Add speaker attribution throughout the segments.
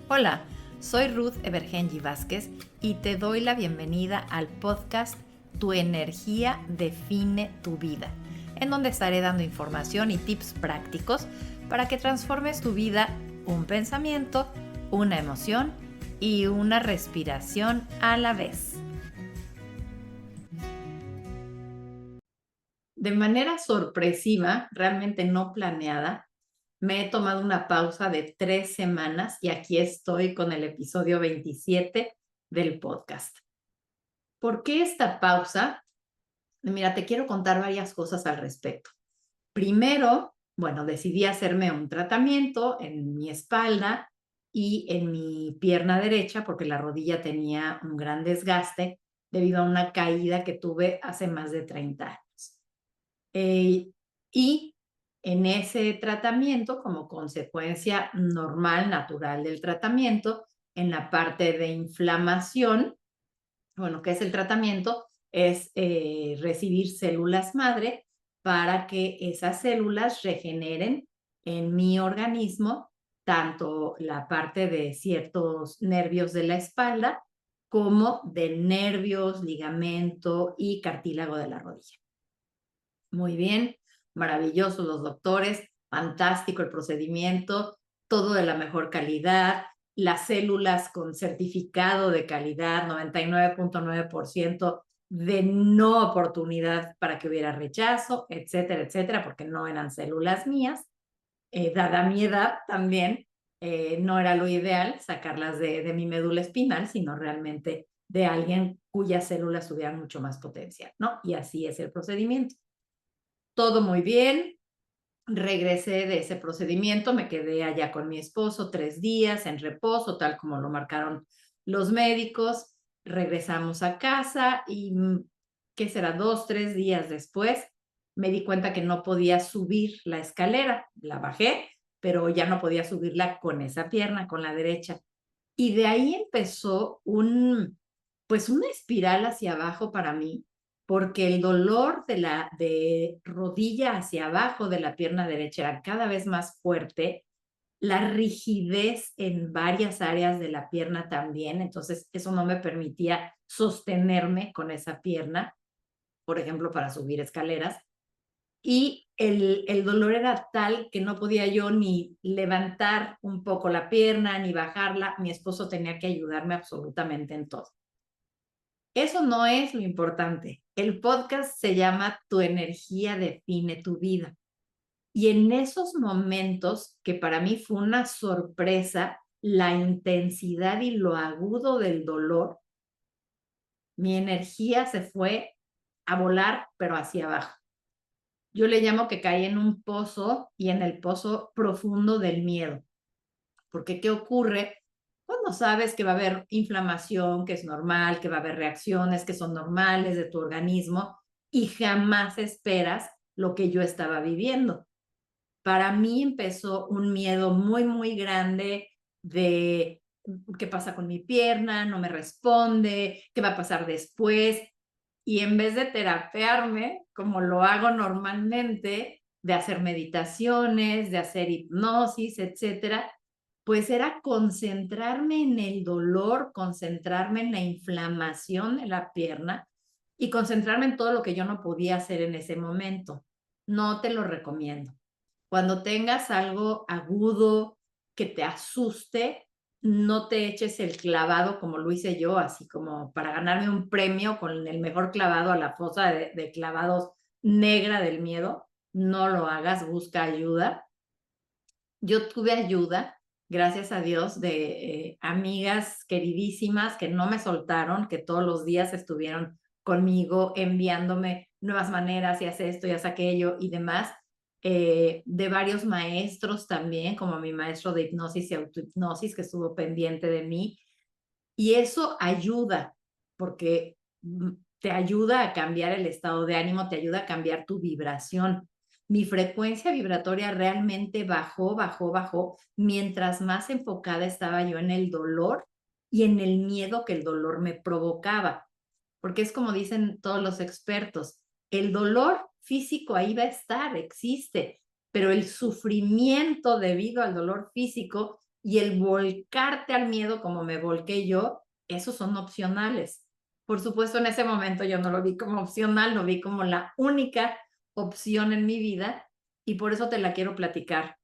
Speaker 1: Hola, soy Ruth Evergenji Vázquez y te doy la bienvenida al podcast Tu energía define tu vida, en donde estaré dando información y tips prácticos para que transformes tu vida un pensamiento, una emoción y una respiración a la vez. De manera sorpresiva, realmente no planeada, me he tomado una pausa de 3 semanas y aquí estoy con el episodio 27 del podcast. ¿Por qué esta pausa? Mira, te quiero contar varias cosas al respecto. Primero, bueno, decidí hacerme un tratamiento en mi espalda y en mi pierna derecha porque la rodilla tenía un gran desgaste debido a una caída que tuve hace más de 30 años. Y en ese tratamiento, como consecuencia normal, natural del tratamiento, en la parte de inflamación, bueno, ¿qué es el tratamiento? Es recibir células madre para que esas células regeneren en mi organismo tanto la parte de ciertos nervios de la espalda como de nervios, ligamento y cartílago de la rodilla. Muy bien, maravilloso los doctores, fantástico el procedimiento, todo de la mejor calidad, las células con certificado de calidad, 99.9% de no oportunidad para que hubiera rechazo, etcétera, etcétera, porque no eran células mías. Dada mi edad también, no era lo ideal sacarlas de mi médula espinal, sino realmente de alguien cuyas células tuvieran mucho más potencial, ¿no? Y así es el procedimiento. Todo muy bien, regresé de ese procedimiento, me quedé allá con mi esposo 3 días en reposo, tal como lo marcaron los médicos. Regresamos a casa y, ¿qué será? 2, 3 días después, me di cuenta que no podía subir la escalera. La bajé, pero ya no podía subirla con esa pierna, con la derecha. Y de ahí empezó pues una espiral hacia abajo para mí, porque el dolor de rodilla hacia abajo de la pierna derecha era cada vez más fuerte, la rigidez en varias áreas de la pierna también, entonces eso no me permitía sostenerme con esa pierna, por ejemplo, para subir escaleras, y el dolor era tal que no podía yo ni levantar un poco la pierna, ni bajarla, mi esposo tenía que ayudarme absolutamente en todo. Eso no es lo importante. El podcast se llama Tu energía define tu vida. Y en esos momentos, que para mí fue una sorpresa, la intensidad y lo agudo del dolor, mi energía se fue a volar, pero hacia abajo. Yo le llamo que caí en un pozo y en el pozo profundo del miedo. Porque ¿qué ocurre? Cuando sabes que va a haber inflamación, que es normal, que va a haber reacciones que son normales de tu organismo y jamás esperas lo que yo estaba viviendo. Para mí empezó un miedo muy, muy grande de qué pasa con mi pierna, no me responde, qué va a pasar después. Y en vez de terapearme, como lo hago normalmente, de hacer meditaciones, de hacer hipnosis, etcétera, pues era concentrarme en el dolor, concentrarme en la inflamación de la pierna y concentrarme en todo lo que yo no podía hacer en ese momento. No te lo recomiendo. Cuando tengas algo agudo que te asuste, no te eches el clavado como lo hice yo, así como para ganarme un premio con el mejor clavado a la fosa de clavados negra del miedo. No lo hagas, busca ayuda. Yo tuve ayuda, gracias a Dios, de amigas queridísimas que no me soltaron, que todos los días estuvieron conmigo enviándome nuevas maneras y haz esto y haz aquello y demás. De varios maestros también, como mi maestro de hipnosis y autohipnosis, que estuvo pendiente de mí. Y eso ayuda, porque te ayuda a cambiar el estado de ánimo, te ayuda a cambiar tu vibración. Mi frecuencia vibratoria realmente bajó, bajó, bajó, mientras más enfocada estaba yo en el dolor y en el miedo que el dolor me provocaba. Porque es como dicen todos los expertos, el dolor físico ahí va a estar, existe, pero el sufrimiento debido al dolor físico y el volcarte al miedo como me volqué yo, esos son opcionales. Por supuesto, en ese momento yo no lo vi como opcional, lo vi como la única opción en mi vida y por eso te la quiero platicar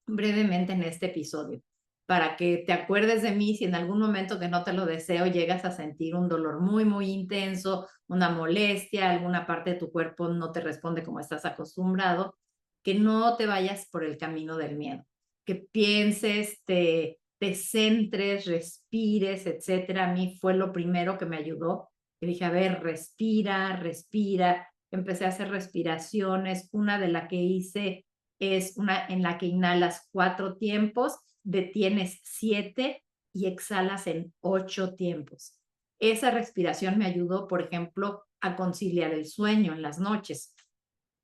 Speaker 1: brevemente en este episodio, para que te acuerdes de mí si en algún momento que no te lo deseo llegas a sentir un dolor muy, muy intenso, una molestia, alguna parte de tu cuerpo no te responde como estás acostumbrado, que no te vayas por el camino del miedo, que pienses, te centres, respires, etcétera. A mí fue lo primero que me ayudó. Que dije, a ver, respira, respira. Empecé a hacer respiraciones. Una de las que hice es una en la que inhalas 4 tiempos, detienes 7 y exhalas en 8 tiempos. Esa respiración me ayudó, por ejemplo, a conciliar el sueño en las noches,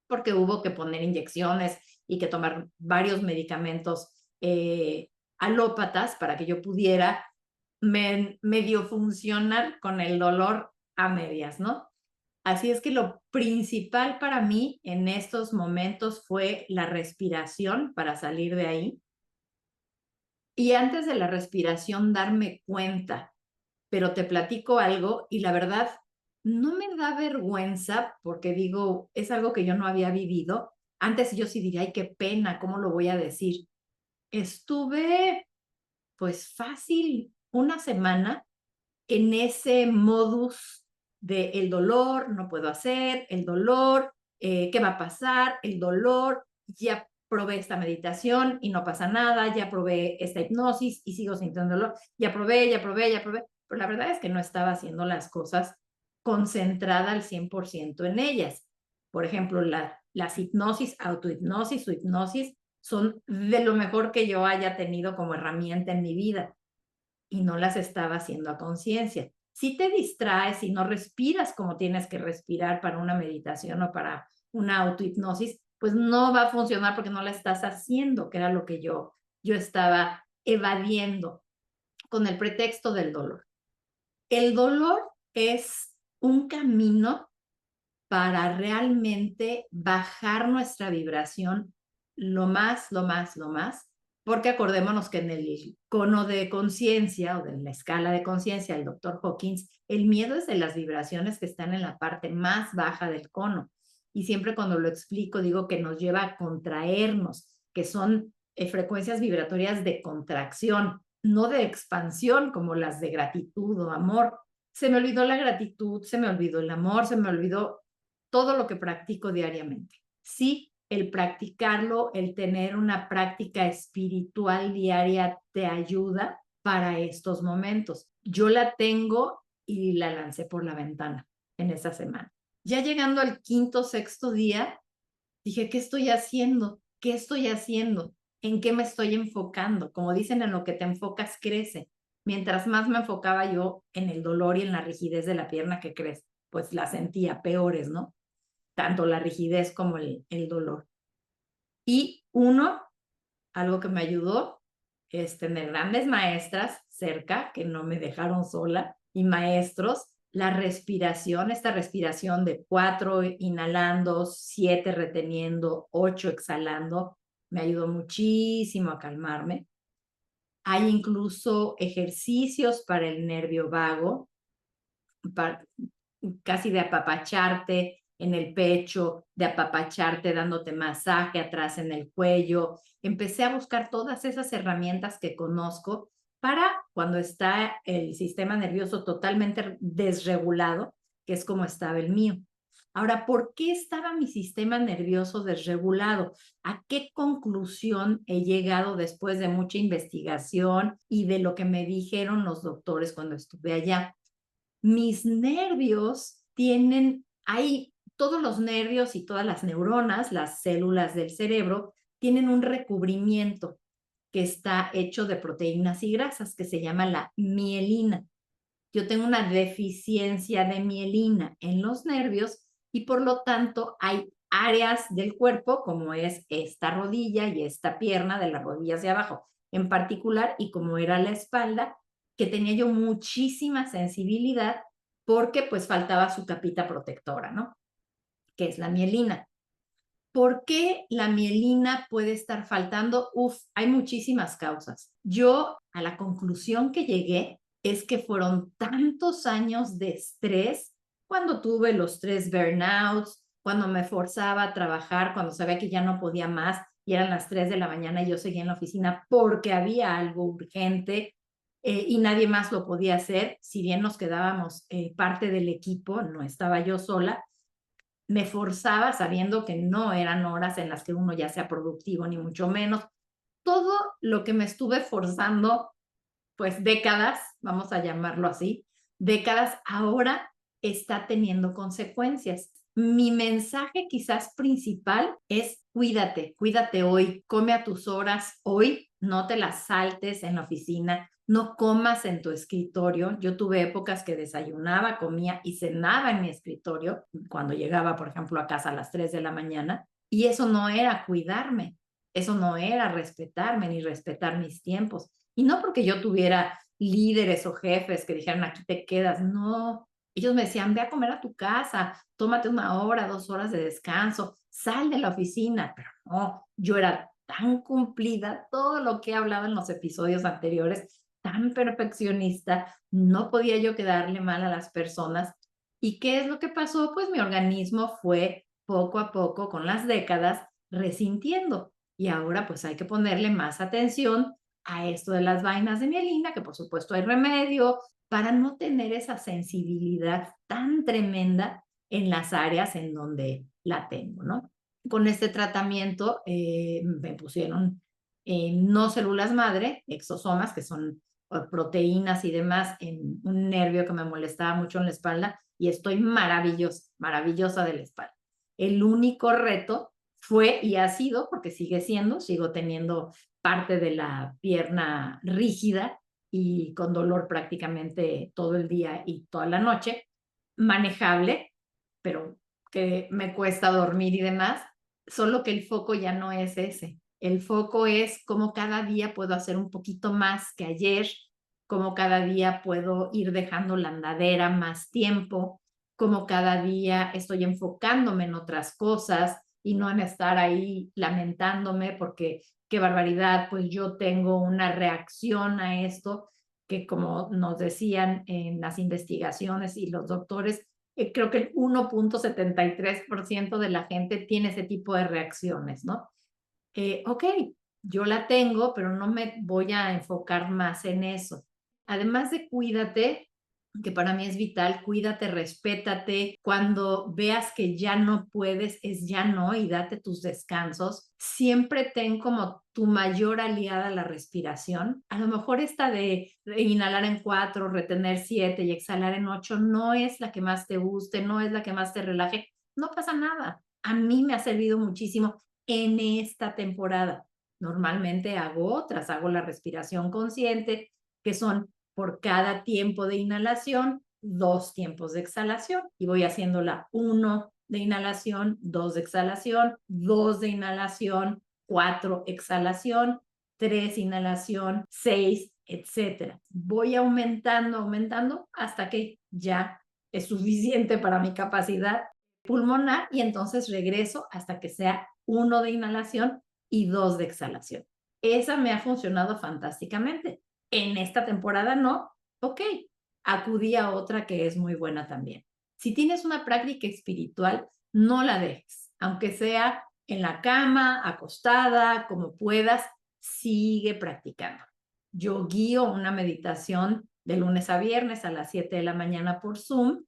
Speaker 1: porque hubo que poner inyecciones y que tomar varios medicamentos alópatas para que yo pudiera medio funcionar con el dolor a medias, ¿no? Así es que lo principal para mí en estos momentos fue la respiración para salir de ahí. Y antes de la respiración darme cuenta, pero te platico algo y la verdad no me da vergüenza porque digo, es algo que yo no había vivido. Antes yo sí diría, ay, qué pena, ¿cómo lo voy a decir? Estuve pues fácil una semana en ese modus de el dolor, no puedo hacer, el dolor, ¿qué va a pasar? El dolor, ya probé esta meditación y no pasa nada, ya probé esta hipnosis y sigo sintiendo dolor, ya probé, ya probé, ya probé, pero la verdad es que no estaba haciendo las cosas concentrada al 100% en ellas. Por ejemplo, las hipnosis, autohipnosis o hipnosis son de lo mejor que yo haya tenido como herramienta en mi vida y no las estaba haciendo a conciencia. Si te distraes y no respiras como tienes que respirar para una meditación o para una autohipnosis, pues no va a funcionar porque no la estás haciendo, que era lo que yo estaba evadiendo con el pretexto del dolor. El dolor es un camino para realmente bajar nuestra vibración lo más, porque acordémonos que en el cono de conciencia o de la escala de conciencia del doctor Hawkins, el miedo es de las vibraciones que están en la parte más baja del cono. Y siempre cuando lo explico digo que nos lleva a contraernos, que son frecuencias vibratorias de contracción, no de expansión como las de gratitud o amor. Se me olvidó la gratitud, se me olvidó el amor, se me olvidó todo lo que practico diariamente. Sí, el practicarlo, el tener una práctica espiritual diaria te ayuda para estos momentos. Yo la tengo y la lancé por la ventana en esa semana. Ya llegando al quinto, sexto día, dije, ¿qué estoy haciendo? ¿Qué estoy haciendo? ¿En qué me estoy enfocando? Como dicen, en lo que te enfocas crece. Mientras más me enfocaba yo en el dolor y en la rigidez de la pierna, que crees, pues la sentía peores, ¿no? Tanto la rigidez como el dolor. Y algo que me ayudó es tener grandes maestras cerca que no me dejaron sola y maestros. La respiración, esta respiración de 4 inhalando, 7 reteniendo, 8 exhalando, me ayudó muchísimo a calmarme. Hay incluso ejercicios para el nervio vago, para, casi de apapacharte en el pecho, de apapacharte dándote masaje atrás en el cuello. Empecé a buscar todas esas herramientas que conozco para cuando está el sistema nervioso totalmente desregulado, que es como estaba el mío. Ahora, ¿por qué estaba mi sistema nervioso desregulado? ¿A qué conclusión he llegado después de mucha investigación y de lo que me dijeron los doctores cuando estuve allá? Mis nervios hay todos los nervios y todas las neuronas, las células del cerebro, tienen un recubrimiento que está hecho de proteínas y grasas, que se llama la mielina. Yo tengo una deficiencia de mielina en los nervios y por lo tanto hay áreas del cuerpo, como es esta rodilla y esta pierna de las rodillas de abajo en particular, y como era la espalda, que tenía yo muchísima sensibilidad porque pues faltaba su capita protectora, ¿no? Que es la mielina. ¿Por qué la mielina puede estar faltando? Uf, hay muchísimas causas. Yo a la conclusión que llegué es que fueron tantos años de estrés cuando tuve los 3 burnouts, cuando me forzaba a trabajar, cuando sabía que ya no podía más y eran las 3 de la mañana y yo seguía en la oficina porque había algo urgente y nadie más lo podía hacer. Si bien nos quedábamos parte del equipo, no estaba yo sola, me forzaba sabiendo que no eran horas en las que uno ya sea productivo, ni mucho menos. Todo lo que me estuve forzando, pues décadas, vamos a llamarlo así, décadas, ahora está teniendo consecuencias. Mi mensaje quizás principal es cuídate, cuídate hoy, come a tus horas hoy, no te las saltes en la oficina, no comas en tu escritorio. Yo tuve épocas que desayunaba, comía y cenaba en mi escritorio cuando llegaba, por ejemplo, a casa a las 3 de la mañana y eso no era cuidarme, eso no era respetarme ni respetar mis tiempos. Y no porque yo tuviera líderes o jefes que dijeran aquí te quedas, no. Ellos me decían, ve a comer a tu casa, tómate 1 hora, 2 horas de descanso, sal de la oficina. Pero no, yo era tan cumplida, todo lo que he hablado en los episodios anteriores, tan perfeccionista, no podía yo quedarle mal a las personas. ¿Y qué es lo que pasó? Pues mi organismo fue poco a poco, con las décadas, resintiendo. Y ahora pues hay que ponerle más atención a esto de las vainas de mielina, que por supuesto hay remedio, para no tener esa sensibilidad tan tremenda en las áreas en donde la tengo, ¿no? Con este tratamiento me pusieron no células madre, exosomas, que son proteínas y demás, en un nervio que me molestaba mucho en la espalda, y estoy maravillosa, maravillosa de la espalda. El único reto fue y ha sido, porque sigue siendo, sigo teniendo parte de la pierna rígida y con dolor prácticamente todo el día y toda la noche, manejable, pero que me cuesta dormir y demás, solo que el foco ya no es ese. El foco es cómo cada día puedo hacer un poquito más que ayer, cómo cada día puedo ir dejando la andadera más tiempo, cómo cada día estoy enfocándome en otras cosas y no en estar ahí lamentándome porque qué barbaridad, pues yo tengo una reacción a esto que como nos decían en las investigaciones y los doctores, creo que el 1.73% de la gente tiene ese tipo de reacciones, ¿no? Ok, yo la tengo, pero no me voy a enfocar más en eso. Además de cuídate, que para mí es vital, cuídate, respétate. Cuando veas que ya no puedes, es ya no y date tus descansos. Siempre ten como tu mayor aliada la respiración. A lo mejor esta de inhalar en 4, retener 7 y exhalar en 8 no es la que más te guste, no es la que más te relaje. No pasa nada. A mí me ha servido muchísimo en esta temporada. Normalmente hago otras, hago la respiración consciente, que son por cada tiempo de inhalación, 2 tiempos de exhalación. Y voy haciéndola 1 de inhalación, 2 de exhalación, 2 de inhalación, 4 exhalación, 3 inhalación, 6, etcétera. Voy aumentando, aumentando hasta que ya es suficiente para mi capacidad pulmonar y entonces regreso hasta que sea 1 de inhalación y 2 de exhalación. Esa me ha funcionado fantásticamente. En esta temporada no, ok, acudí a otra que es muy buena también. Si tienes una práctica espiritual, no la dejes, aunque sea en la cama, acostada, como puedas, sigue practicando. Yo guío una meditación de lunes a viernes a las 7 de la mañana por Zoom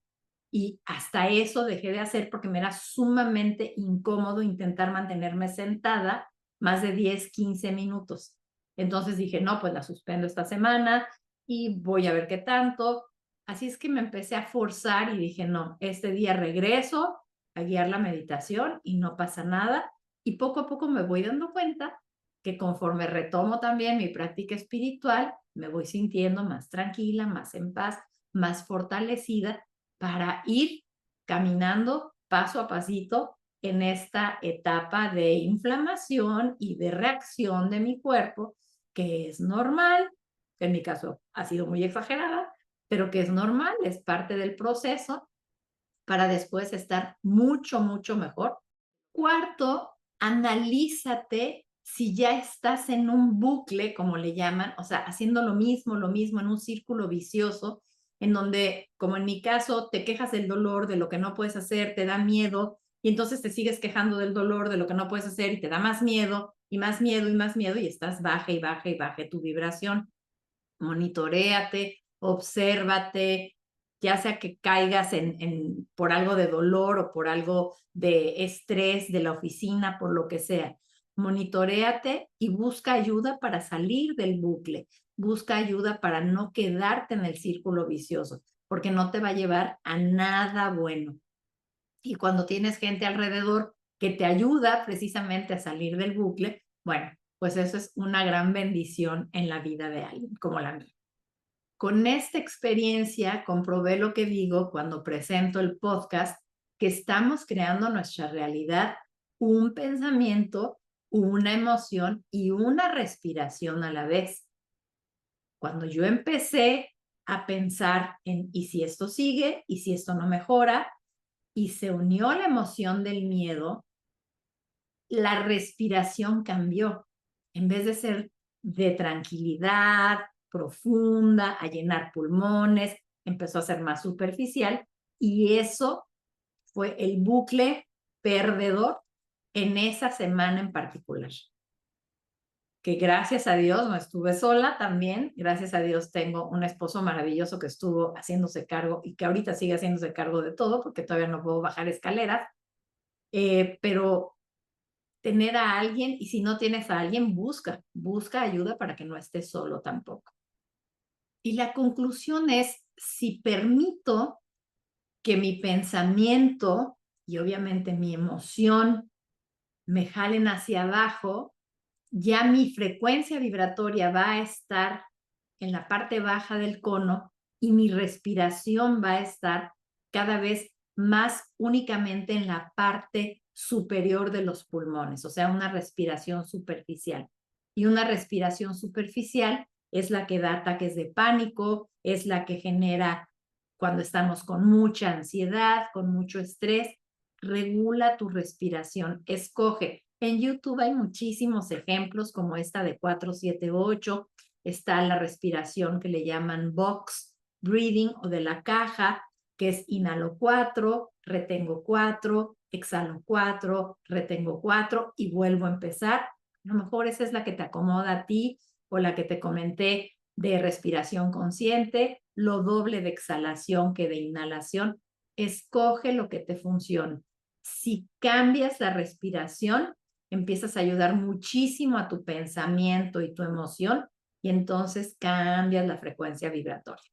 Speaker 1: y hasta eso dejé de hacer porque me era sumamente incómodo intentar mantenerme sentada más de 10, 15 minutos. Entonces dije, no, pues la suspendo esta semana y voy a ver qué tanto. Así es que me empecé a forzar y dije, no, este día regreso a guiar la meditación y no pasa nada. Y poco a poco me voy dando cuenta que conforme retomo también mi práctica espiritual, me voy sintiendo más tranquila, más en paz, más fortalecida para ir caminando paso a pasito en esta etapa de inflamación y de reacción de mi cuerpo, que es normal, que en mi caso ha sido muy exagerada, pero que es normal, es parte del proceso para después estar mucho, mucho mejor. Cuarto, analízate si ya estás en un bucle, como le llaman, o sea, haciendo lo mismo, en un círculo vicioso, en donde, como en mi caso, te quejas del dolor, de lo que no puedes hacer, te da miedo, y entonces te sigues quejando del dolor, de lo que no puedes hacer, y te da más miedo, y más miedo, y más miedo, y estás baja y baja y baja tu vibración. Monitoréate, obsérvate, ya sea que caigas por algo de dolor o por algo de estrés de la oficina, por lo que sea. Monitoréate y busca ayuda para salir del bucle. Busca ayuda para no quedarte en el círculo vicioso, porque no te va a llevar a nada bueno. Y cuando tienes gente alrededor que te ayuda precisamente a salir del bucle, bueno, pues eso es una gran bendición en la vida de alguien como la mía. Con esta experiencia comprobé lo que digo cuando presento el podcast, que estamos creando nuestra realidad, un pensamiento, una emoción y una respiración a la vez. Cuando yo empecé a pensar en ¿y si esto sigue? ¿Y si esto no mejora? Y se unió la emoción del miedo, la respiración cambió. En vez de ser de tranquilidad, profunda, a llenar pulmones, empezó a ser más superficial y eso fue el bucle perdedor en esa semana en particular. Que gracias a Dios no estuve sola también, gracias a Dios tengo un esposo maravilloso que estuvo haciéndose cargo y que ahorita sigue haciéndose cargo de todo porque todavía no puedo bajar escaleras, pero tener a alguien y si no tienes a alguien, busca ayuda para que no estés solo tampoco. Y la conclusión es, si permito que mi pensamiento y obviamente mi emoción me jalen hacia abajo, ya mi frecuencia vibratoria va a estar en la parte baja del cono y mi respiración va a estar cada vez más únicamente en la parte superior de los pulmones, o sea, una respiración superficial. Y una respiración superficial es la que da ataques de pánico, es la que genera cuando estamos con mucha ansiedad, con mucho estrés. Regula tu respiración, escoge. En YouTube hay muchísimos ejemplos como esta de 478, está la respiración que le llaman box breathing o de la caja, que es inhalo 4, retengo 4, exhalo 4, retengo 4 y vuelvo a empezar. A lo mejor esa es la que te acomoda a ti o la que te comenté de respiración consciente, lo doble de exhalación que de inhalación. Escoge lo que te funcione. Si cambias la respiración, empiezas a ayudar muchísimo a tu pensamiento y tu emoción y entonces cambias la frecuencia vibratoria.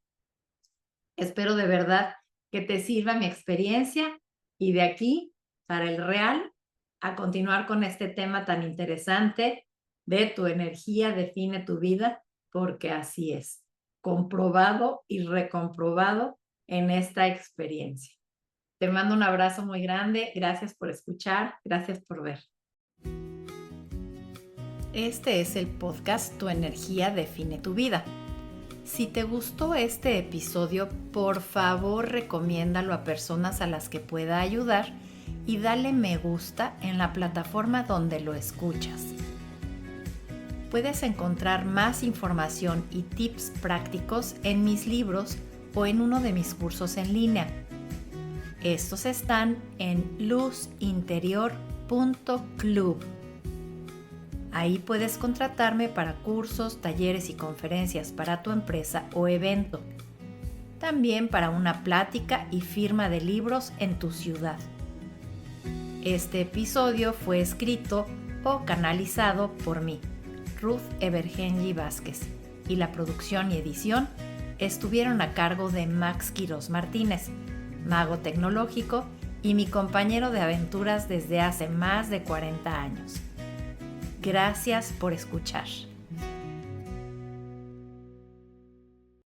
Speaker 1: Espero de verdad que te sirva mi experiencia y de aquí para el real a continuar con este tema tan interesante de tu energía define tu vida, porque así es, comprobado y recomprobado en esta experiencia. Te mando un abrazo muy grande, gracias por escuchar, gracias por ver. Este es el podcast Tu energía define tu vida. Si te gustó este episodio, por favor recomiéndalo a personas a las que pueda ayudar y dale me gusta en la plataforma donde lo escuchas. Puedes encontrar más información y tips prácticos en mis libros o en uno de mis cursos en línea. Estos están en luzinterior.club. Ahí puedes contratarme para cursos, talleres y conferencias para tu empresa o evento. También para una plática y firma de libros en tu ciudad. Este episodio fue escrito o canalizado por mí, Ruth Evergenji Vázquez, y la producción y edición estuvieron a cargo de Max Quiroz Martínez, mago tecnológico y mi compañero de aventuras desde hace más de 40 años. Gracias por escuchar.